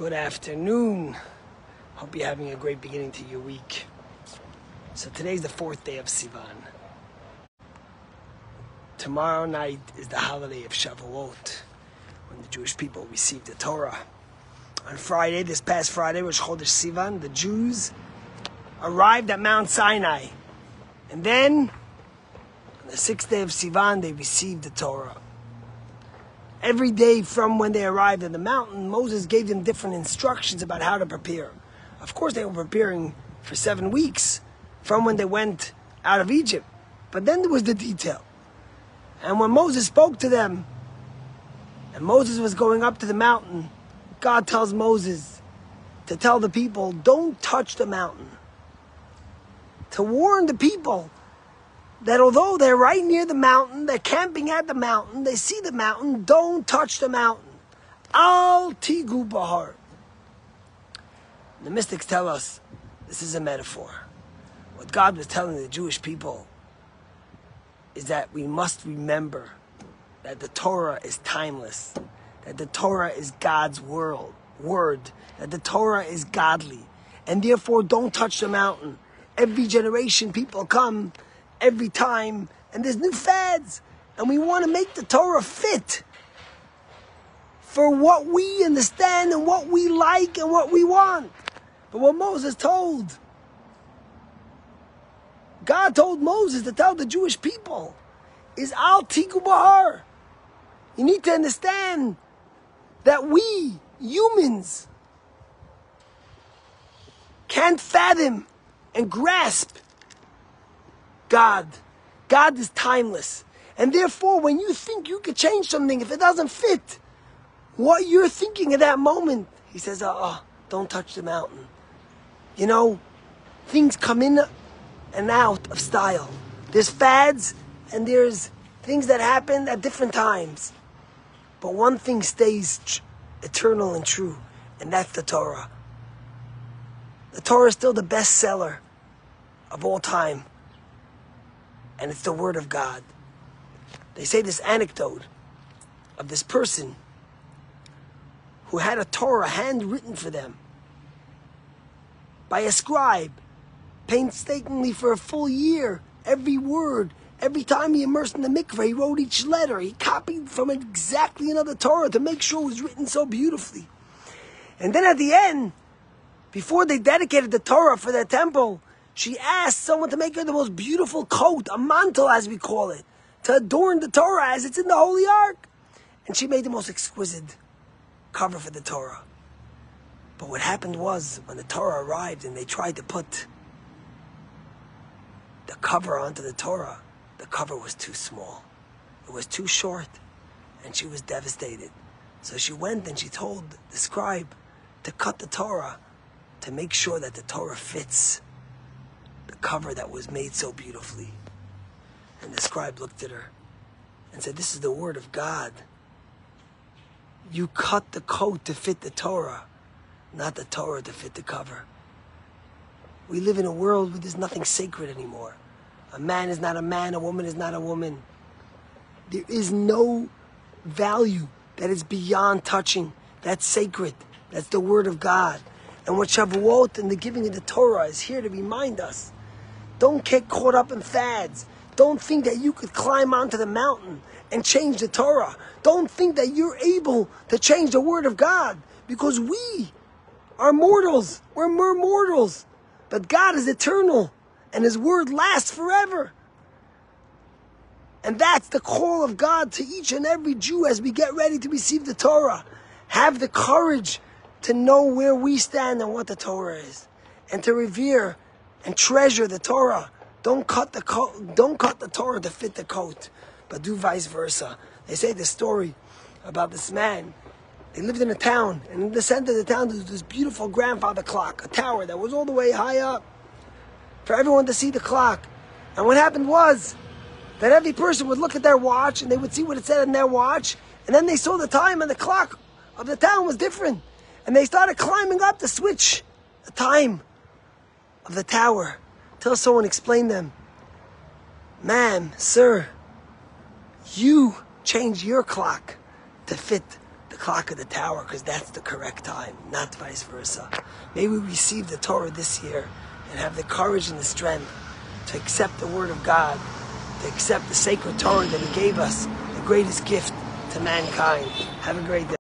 Good afternoon. Hope you're having a great beginning to your week. So today's the 4th day of Sivan. Tomorrow night is the holiday of Shavuot, when the Jewish people received the Torah. On Friday, this past Friday, Rosh Chodesh Sivan, the Jews arrived at Mount Sinai. And then, on the 6th day of Sivan, they received the Torah. Every day from when they arrived at the mountain, Moses gave them different instructions about how to prepare. Of course, they were preparing for 7 weeks from when they went out of Egypt. But then there was the detail. And when Moses spoke to them, and Moses was going up to the mountain, God tells Moses to tell the people, don't touch the mountain. To warn the people that although they're right near the mountain, they're camping at the mountain, they see the mountain, don't touch the mountain. Al tigu bahar. The mystics tell us this is a metaphor. What God was telling the Jewish people is that we must remember that the Torah is timeless, that the Torah is God's word, that the Torah is godly, and therefore don't touch the mountain. Every generation people come, every time, and there's new fads, and we want to make the Torah fit for what we understand and what we like and what we want. But what Moses told, God told Moses to tell the Jewish people, is Al Tigu Bahar. You need to understand that we, humans, can't fathom and grasp God. God is timeless. And therefore, when you think you could change something, if it doesn't fit what you're thinking at that moment, he says, don't touch the mountain. You know, things come in and out of style. There's fads and there's things that happen at different times. But one thing stays eternal and true, and that's the Torah. The Torah is still the best seller of all time. And it's the Word of God. They say this anecdote of this person who had a Torah handwritten for them by a scribe, painstakingly for a full year, every word, every time he immersed in the mikveh, he wrote each letter. He copied from exactly another Torah to make sure it was written so beautifully. And then at the end, before they dedicated the Torah for their temple, she asked someone to make her the most beautiful coat, a mantle as we call it, to adorn the Torah as it's in the Holy Ark. And she made the most exquisite cover for the Torah. But what happened was, when the Torah arrived and they tried to put the cover onto the Torah, the cover was too small. It was too short. And she was devastated. So she went and she told the scribe to cut the Torah to make sure that the Torah fits the cover that was made so beautifully. And the scribe looked at her and said, this is the Word of God. You cut the coat to fit the Torah, not the Torah to fit the cover. We live in a world where there's nothing sacred anymore. A man is not a man, a woman is not a woman. There is no value that is beyond touching. That's sacred. That's the Word of God. And what Shavuot and the giving of the Torah is here to remind us. Don't get caught up in fads. Don't think that you could climb onto the mountain and change the Torah. Don't think that you're able to change the Word of God, because we are mortals. We're mere mortals. But God is eternal, and His Word lasts forever. And that's the call of God to each and every Jew as we get ready to receive the Torah. Have the courage to know where we stand and what the Torah is, and to revere and treasure the Torah. Don't cut the Torah to fit the coat, but do vice versa. They say the story about this man. They lived in a town, and in the center of the town there was this beautiful grandfather clock, a tower that was all the way high up for everyone to see the clock. And what happened was that every person would look at their watch and they would see what it said on their watch, and then they saw the time, and the clock of the town was different. And they started climbing up to switch the time of the tower till someone explained them, ma'am, sir, you change your clock to fit the clock of the tower, because that's the correct time, not vice versa. May we receive the Torah this year and have the courage and the strength to accept the Word of God, to accept the sacred Torah that He gave us, the greatest gift to mankind. Have a great day.